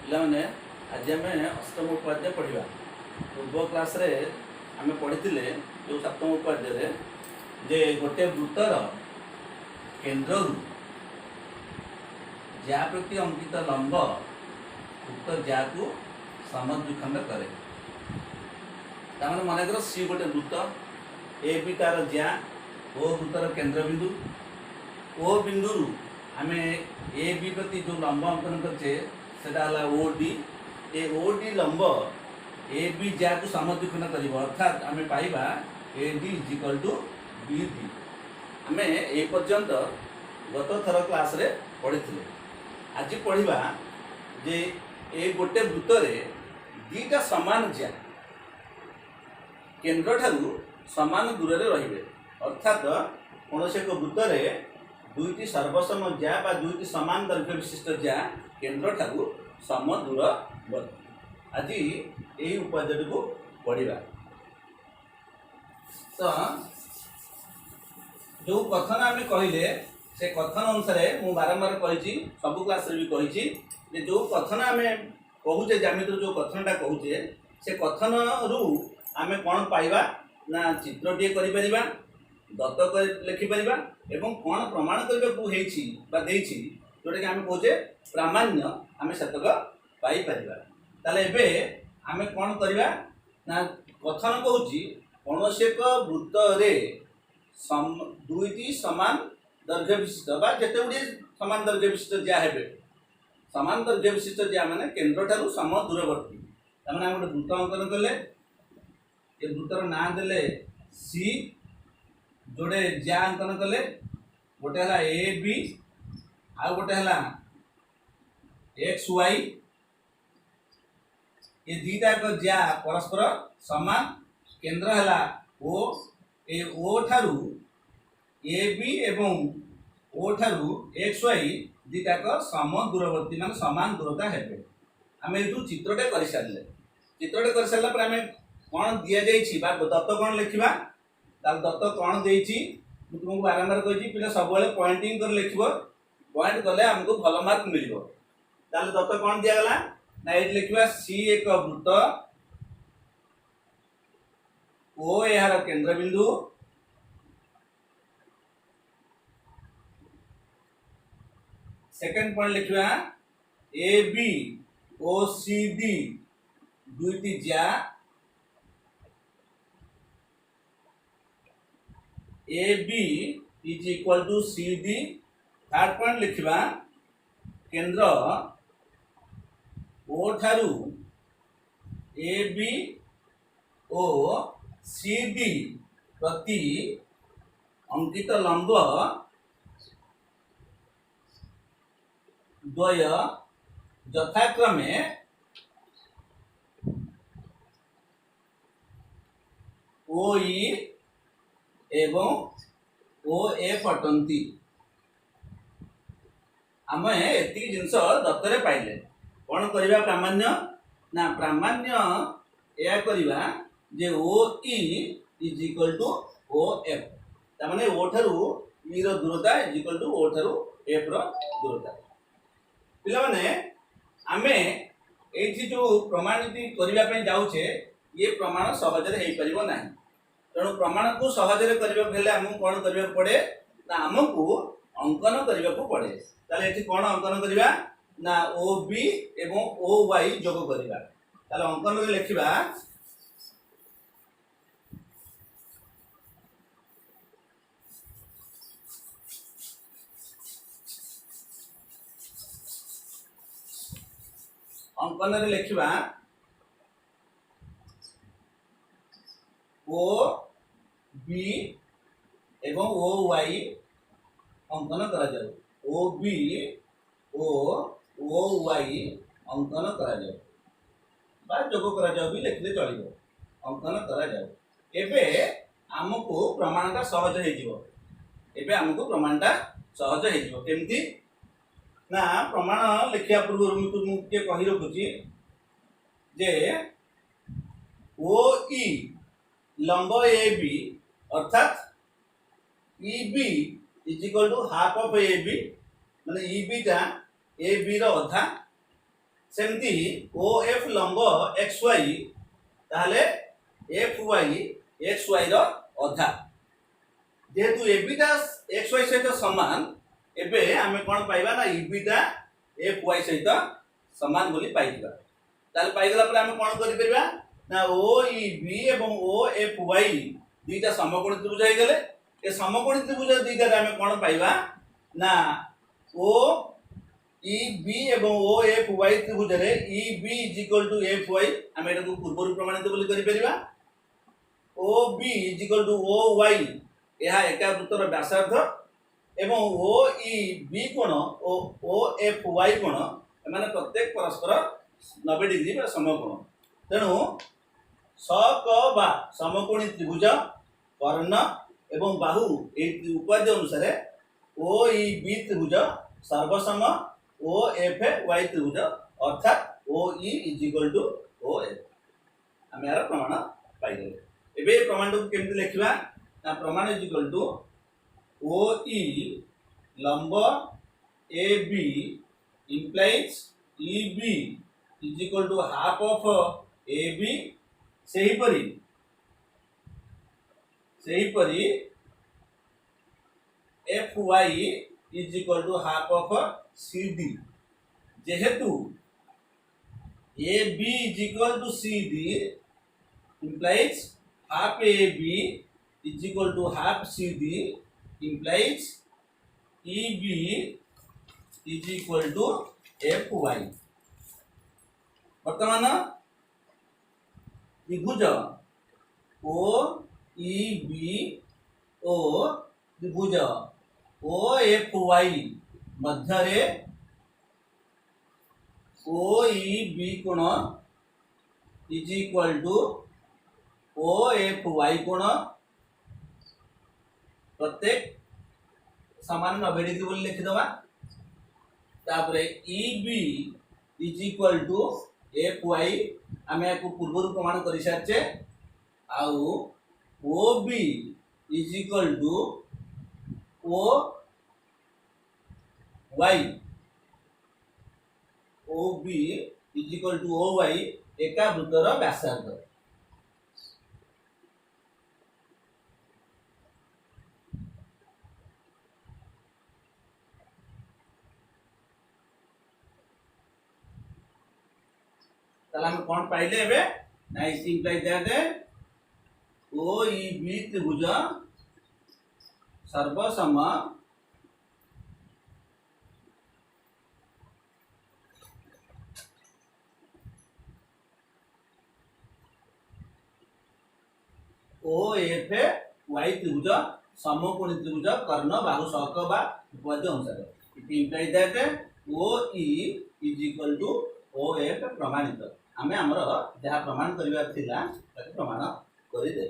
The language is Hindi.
ପିଲାମାନେ ଆଜି ଆମେ ଅଷ୍ଟମ ଉପାଧ୍ୟାୟ ପଢ଼ିବା। ପୂର୍ବ କ୍ଲାସ୍ରେ ଆମେ ପଢ଼ିଥିଲେ ଯେଉଁ ସପ୍ତମ ଉପାଧ୍ୟାୟରେ ଯେ ଗୋଟିଏ ବୃତ୍ତର କେନ୍ଦ୍ରରୁ ज्या प्रति अंकित लंब उक्त ज्या को समद्विखंड करे। मन कर सी गोटे वृत्त ए बी तार ज्या ओ वृत्तर केन्द्र बिंदु ओ बिंदु आम ए बी प्रति जो लंब अंकन करछे सेटा हला ओ डी। ए ओ डी लंब ए बी ज्या को समद्विखंड कर अर्थात आम पाइबा A D is equal to B D. आम ए पर्यंत गत थर क्लास रे पढ़ी आज पढ़ा जे ए गोटे वृत्त रे दीटा समान ज्या केन्द्र ठारू समान दूर रे रहिबे। अर्थात कौन एक वृत्त रे दुईटी सर्वसम ज्या बा दुईटी समान दैर्घ्य विशिष्ट ज्या केन्द्र ठारू सम दूरवर्ती। आज यही उपाध्याय को पढ़ा। तो जो कथन आम कहले से कथन अनुसार मु बारंबार कही सब क्लास भी कही जो कथन आम कहूचे ज्यामिति जो कथनटा कहूचे से कथन रु आम कौन पाइबा ना चित्रटे कर दत्त लिखिपर एवं कौन प्रमाण करने को जोटा कि आम कहे प्रामाण्य आम सेतक पाइपर। एबे आम कौन करवा ना कथन कहूँ कौन एक वृत्त रे दुईटी समान दैर्घ्य विशिष्ट बा जेते गुडी समान दैर्घ्य विशिष्ट ज्या हेबे समान दैर्घ्य विशिष्ट ज्या माने केन्द्र ठारू सम दूरवर्ती। तामाने हम गोटे वृत्त अंकन कले ए वृत्तर नाम देले सी जोड़े ज्या अंकन कले गोटे हला ए बी आ गोटे हला एक्स वाई। ये दीटा को ज्या परस्पर समान केन्द्र हला ओ ए ओ ठारू ए बी एवं ओ ठारू एक्स वाई दीटाक सम दूरवर्ती मान समान दूरता है। आम यू चित्रटे कर सारे चित्रटे कर सारा पर आम कौन दि जा दत्त कौन लिखा दत्त कौन दे तुमको बारंबार कही पिला सब पॉइंटिंग कर लिख पॉइंट कले आमको भल मार्क मिल दत्त कौन दिगला ना ये लिखा सी एक वृत्त ओ यार केन्द्र बिंदु सेकेंड पॉइंट लिखा A B O C D दुईटी ज्या A B is equal to C D. Third point लिखा केन्द्र ओ ठारू A B O C D प्रति अंकित लंब द्वय यथाक्रमे ओ ई एवं ओ एफ अटंती। आम एति जिनस दत्तरे पाइले कौन करवा प्रामाण्य ना प्रामाण्य या करवा जे O E is equal to O F. तामाने ओ ठारू ई रो दूरता इज इक्वल टू ओ ठारू एफ रो दूरता। पिला माने आमे एठी जो प्रमाणित करने जाऊे ये प्रमाण सहजरे हो पार ना। तेणु प्रमाण को सहजरे करने आमको कौन करने पड़े ना आमको अंकन करने को पड़े। ताले एठी कौन अंकन करवा ना ओ बी एवं ओ वाई जोग करवा। ताले अंकन रे लिखिबा अंकन रे लिखिबा ओ बी एवं ओ वाई अंकन करा जाऊ। ओ बी ओ वाई अंकन करा जाऊ बा जोग करा जाऊ भी लिखले चलिबो अंकन करा जाऊ। एबे हमको प्रमाणटा सहज हे जिवो। एबे हमको प्रमाणटा सहज हे जिवो केमती ना प्रमाण लिखिया पूर्व मुझे कही रखुची जे ओ ई लंब ए बी अर्थात E B is equal to half of A B माने ई बी टा ए बी रो अधा सेमती ओ एफ लंब एक्स वाई ताहले एफ वाई एक्स वाई रो अधा जेहेतु एबिटा एक्स वाई सहित समान एबे आमे कोन पाइबा ना एबिटा एफ वाई सहित समान बोली पाइबा ताले पाइगला पर आमे कोन करि परबा ना ओ ई बी एवं ओ एफ वाई दुईटा समकोणी त्रिभुज हो गले ए समकोणी त्रिभुज दुईटा आमे कोन पाइबा ना ओ ई बी एवं ओ एफ वाई त्रिभुज रे E B is equal to F Y आमे एटा को पूर्व प्रमाणित बोली करि परबा O B is equal to O Y यह एका वृत्तर व्यासार्ध एवं ओ ई बी कोण ओ एफ वाई कोण एमाने प्रत्येक परस्पर 90 डिग्री बा समकोण तेणु सक बा समकोणी त्रिभुज कर्ण एवं बाहु ए उपाधि अनुसार ओ ई बी त्रिभुज सर्वसम ओ एफ वाई त्रिभुज अर्थात O E is equal to O F आमे यार प्रमाण पाइले एबे प्रमाण को केमति लिखिबा ना प्रमाण is equal to O E लंब A B implies E B is equal to half of A B सही परी F Y is equal to half of C D जेहेतु A B is equal to C D implies half A B is equal to half C D implies E B is equal to F Y वर्तमान त्रिभुज ओ ई बी ओ त्रिभुज ओ एफ वाई मध्य रे ओ ई बी कोण is equal to O F Y कोण प्रत्येक समान 90 डिग्री बोली लिखिदबा तापरे E B is equal to F Y आमे को पूर्व प्रमाण करि सारचे आउ O B is equal to O Y O B is equal to O Y एका वृत्तर व्यासार्ध ताला हम कौन पाइले एबे ना is implies that O E B त्रिभुज सर्वसम ओ एफ वाई त्रिभुज समकोणी त्रिभुज कर्ण बाहु सक बा उपाधि अनुसार it implies that O E is equal to O F प्रमाणित आमे हमर जहाँ प्रमाण करिवार थिला ताके प्रमाण करि दे।